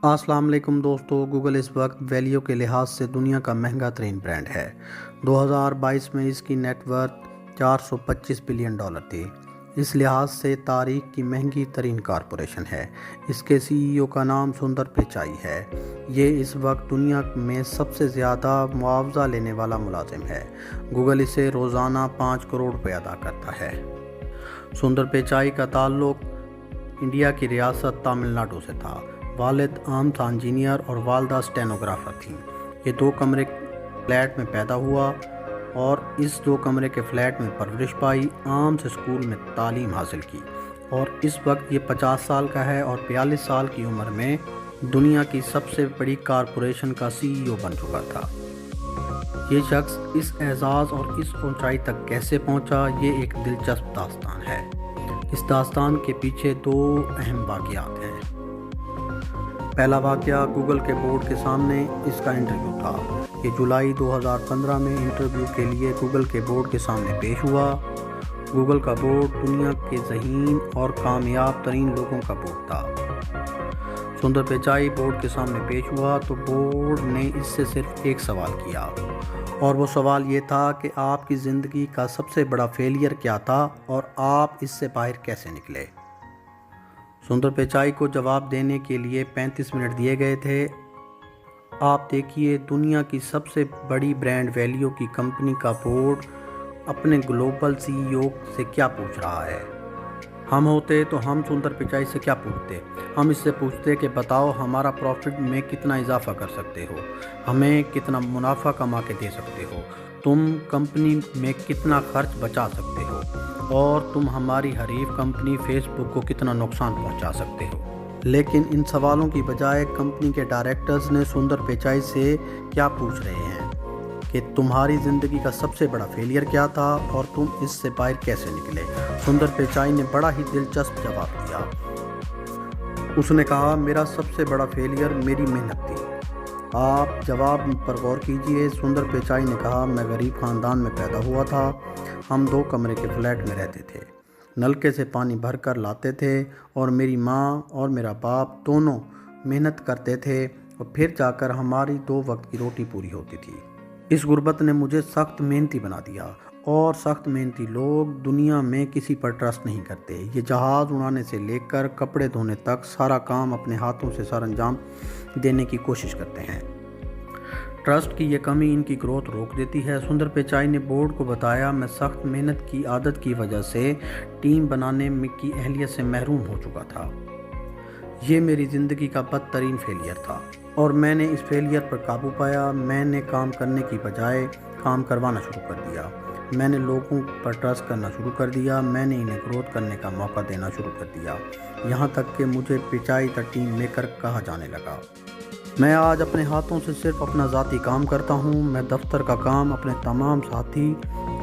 अस्सलाम वालेकुम दोस्तों। गूगल इस वक्त वैल्यू के लिहाज से दुनिया का महंगा तरीन ब्रांड है। 2022 में इसकी नेटवर्थ 425 बिलियन डॉलर थी। इस लिहाज से तारीख की महंगी तरीन कारपोरेशन है। इसके सीईओ का नाम सुंदर पिचाई है। ये इस वक्त दुनिया में सबसे ज़्यादा मुआवजा लेने वाला मुलाजिम है। गूगल इसे रोज़ाना 5 करोड़ रुपये अदा करता है। सुंदर पिचाई का ताल्लुक़ इंडिया की रियासत तमिलनाडु से था। वालिद आम था इंजीनियर और वालदा स्टेनोग्राफर थी। ये 2 कमरे फ्लैट में पैदा हुआ और इस 2 कमरे के फ्लैट में परवरिश पाई। आम से स्कूल में तालीम हासिल की और इस वक्त ये 50 साल का है और 42 साल की उम्र में दुनिया की सबसे बड़ी कारपोरेशन का सीईओ बन चुका था। ये शख्स इस एजाज़ और इस ऊंचाई तक कैसे पहुंचा, ये एक दिलचस्प दास्तान है। इस दास्तान के पीछे 2 अहम वाक़यात हैं। पहला वाक़या गूगल के बोर्ड के सामने इसका इंटरव्यू था। ये जुलाई 2015 में इंटरव्यू के लिए गूगल के बोर्ड के सामने पेश हुआ। गूगल का बोर्ड दुनिया के ज़हीन और कामयाब तरीन लोगों का बोर्ड था। सुंदर पिचाई बोर्ड के सामने पेश हुआ तो बोर्ड ने इससे सिर्फ एक सवाल किया और वो सवाल ये था कि आपकी ज़िंदगी का सबसे बड़ा फेलियर क्या था और आप इससे बाहर कैसे निकले। सुंदर पिचाई को जवाब देने के लिए 35 मिनट दिए गए थे। आप देखिए, दुनिया की सबसे बड़ी ब्रांड वैल्यू की कंपनी का बोर्ड अपने ग्लोबल सीईओ से क्या पूछ रहा है। हम होते तो हम सुंदर पिचाई से क्या पूछते? हम इससे पूछते कि बताओ हमारा प्रॉफिट में कितना इजाफा कर सकते हो, हमें कितना मुनाफा कमा के दे सकते हो, तुम कंपनी में कितना खर्च बचा सकते हो और तुम हमारी हरीफ कंपनी फेसबुक को कितना नुकसान पहुंचा सकते हो। लेकिन इन सवालों की बजाय कंपनी के डायरेक्टर्स ने सुंदर पिचाई से क्या पूछ रहे हैं कि तुम्हारी ज़िंदगी का सबसे बड़ा फेलियर क्या था और तुम इससे बाहर कैसे निकले। सुंदर पिचाई ने बड़ा ही दिलचस्प जवाब दिया। उसने कहा, मेरा सबसे बड़ा फेलियर मेरी मेहनत थी। आप जवाब पर गौर कीजिए। सुंदर पिचाई ने कहा, मैं गरीब ख़ानदान में पैदा हुआ था। हम 2 कमरे के फ्लैट में रहते थे, नलके से पानी भर कर लाते थे और मेरी माँ और मेरा बाप दोनों मेहनत करते थे और फिर जाकर हमारी 2 वक्त की रोटी पूरी होती थी। इस गुर्बत ने मुझे सख्त मेहनती बना दिया और सख्त मेहनती लोग दुनिया में किसी पर ट्रस्ट नहीं करते। ये जहाज़ उड़ाने से लेकर कपड़े धोने तक सारा काम अपने हाथों से सरअंजाम देने की कोशिश करते हैं। ट्रस्ट की ये कमी इनकी ग्रोथ रोक देती है। सुंदर पिचाई ने बोर्ड को बताया, मैं सख्त मेहनत की आदत की वजह से टीम बनाने की अहलियत से महरूम हो चुका था। ये मेरी ज़िंदगी का बदतरीन फेलियर था और मैंने इस फेलियर पर काबू पाया। मैंने काम करने की बजाय काम करवाना शुरू कर दिया। मैंने लोगों पर ट्रस्ट करना शुरू कर दिया। मैंने इन्हें ग्रोथ करने का मौका देना शुरू कर दिया, यहाँ तक कि मुझे पिचाई द टीम मेकर कहा जाने लगा। मैं आज अपने हाथों से सिर्फ अपना ज़ाती काम करता हूँ। मैं दफ्तर का काम अपने तमाम साथी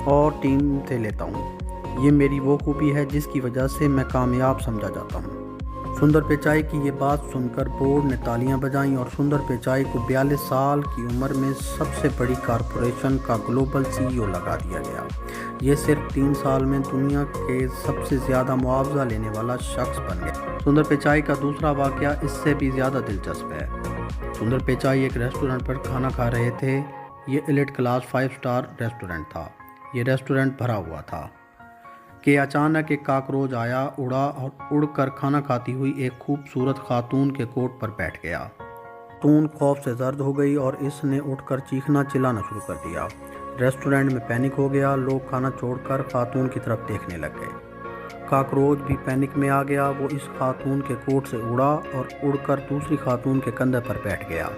और टीम से लेता हूँ। ये मेरी वो खूबी है जिसकी वजह से मैं कामयाब समझा जाता हूँ। सुंदर पिचाई की ये बात सुनकर बोर्ड ने तालियां बजाईं और सुंदर पिचाई को 42 साल की उम्र में सबसे बड़ी कारपोरेशन का ग्लोबल सीईओ लगा दिया गया। ये सिर्फ 3 साल में दुनिया के सबसे ज़्यादा मुआवजा लेने वाला शख्स बन गया। सुंदर पिचाई का दूसरा वाक़या इससे भी ज़्यादा दिलचस्प है। सुंदर पिचाई एक रेस्टोरेंट पर खाना खा रहे थे। ये एलिट क्लास 5 स्टार रेस्टोरेंट था। ये रेस्टोरेंट भरा हुआ था कि अचानक एक काकरोच आया, उड़ा और उड़कर खाना खाती हुई एक खूबसूरत खातून के कोट पर बैठ गया। खातून खौफ से जर्द हो गई और इसने उठकर चीखना चिल्लाना शुरू कर दिया। रेस्टोरेंट में पैनिक हो गया। लोग खाना छोड़कर खातून की तरफ देखने लग गए। काकरोच भी पैनिक में आ गया। वो इस खातून के कोट से उड़ा और उड़कर दूसरी खातून के कंधे पर बैठ गया।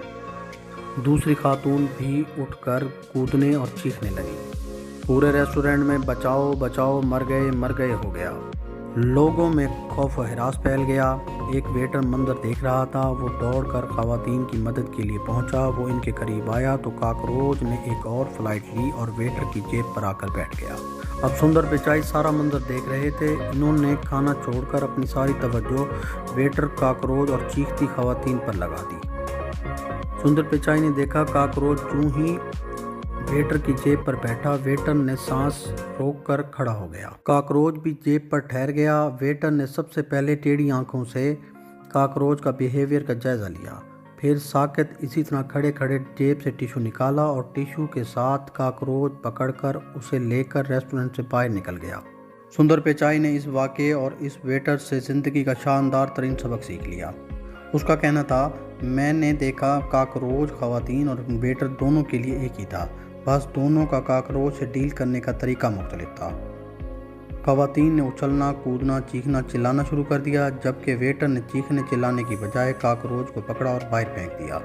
दूसरी खातून भी उठकर कूदने और चीखने लगी। पूरे रेस्टोरेंट में बचाओ बचाओ, मर गए हो गया। लोगों में खौफ व हरास फैल गया। एक वेटर मंजर देख रहा था। वो दौड़कर खवातीन की मदद के लिए पहुंचा। वो इनके करीब आया तो काकरोच ने एक और फ्लाइट ली और वेटर की जेब पर आकर बैठ गया। अब सुंदर पिचाई सारा मंजर देख रहे थे। इन्होंने खाना छोड़कर अपनी सारी तवज्जो वेटर, काकरोच और चीखती खवातीन पर लगा दी। सुंदर पिचाई ने देखा काकरोच यूं ही वेटर की जेब पर बैठा। वेटर ने सांस रोककर खड़ा हो गया। काकरोच भी जेब पर ठहर गया। वेटर ने सबसे पहले टेढ़ी आंखों से کاکروچ کا بیہیویئر کا جائزہ لیا۔ پھر ساکت اسی طرح کھڑے کھڑے جیب سے ٹیشو نکالا اور ٹیشو کے ساتھ کاکروچ پکڑ کر اسے لے کر ریسٹورنٹ سے باہر نکل گیا۔ سندر پچائی نے اس واقعے اور اس ویٹر سے زندگی کا شاندار ترین سبق سیکھ لیا۔ اس کا کہنا تھا، میں نے دیکھا کاکروچ خواتین اور ویٹر دونوں کے لیے ایک ہی تھا، بس دونوں کا کاکروچ سے ڈیل کرنے کا طریقہ مختلف تھا۔ خواتین نے اچھلنا، کودنا، چیخنا، چلانا شروع کر دیا، جبکہ ویٹر نے چیخنے چلانے کی بجائے کاکروچ کو پکڑا اور باہر پھینک دیا۔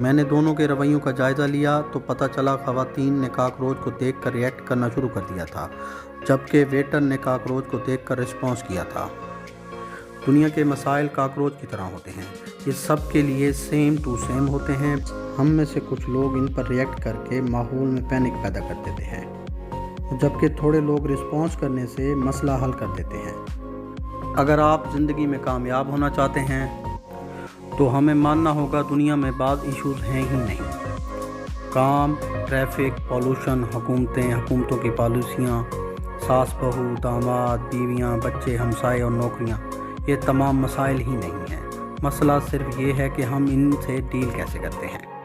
میں نے دونوں کے رویوں کا جائزہ لیا تو پتہ چلا خواتین نے کاکروچ کو دیکھ کر ریئیکٹ کرنا شروع کر دیا تھا، جبکہ ویٹر نے کاکروچ کو دیکھ کر رسپانس کیا تھا۔ دنیا کے مسائل کاکروچ کی طرح ہوتے ہیں، یہ سب کے لیے سیم ٹو سیم ہوتے ہیں۔ ہم میں سے کچھ لوگ ان پر ریئیکٹ کر کے ماحول میں پینک پیدا کر دیتے ہیں، جبکہ تھوڑے لوگ رسپانس کرنے سے مسئلہ حل کر دیتے ہیں۔ اگر آپ زندگی میں کامیاب ہونا چاہتے ہیں تو ہمیں ماننا ہوگا دنیا میں بعض ایشوز ہیں ہی نہیں۔ کام، ٹریفک، پولوشن، حکومتوں کی پالیسیاں، ساس بہو، داماد، بیویاں، بچے، ہمسائے اور نوکریاں، یہ تمام مسائل ہی نہیں ہیں۔ مسئلہ صرف یہ ہے کہ ہم ان سے ڈیل کیسے کرتے ہیں۔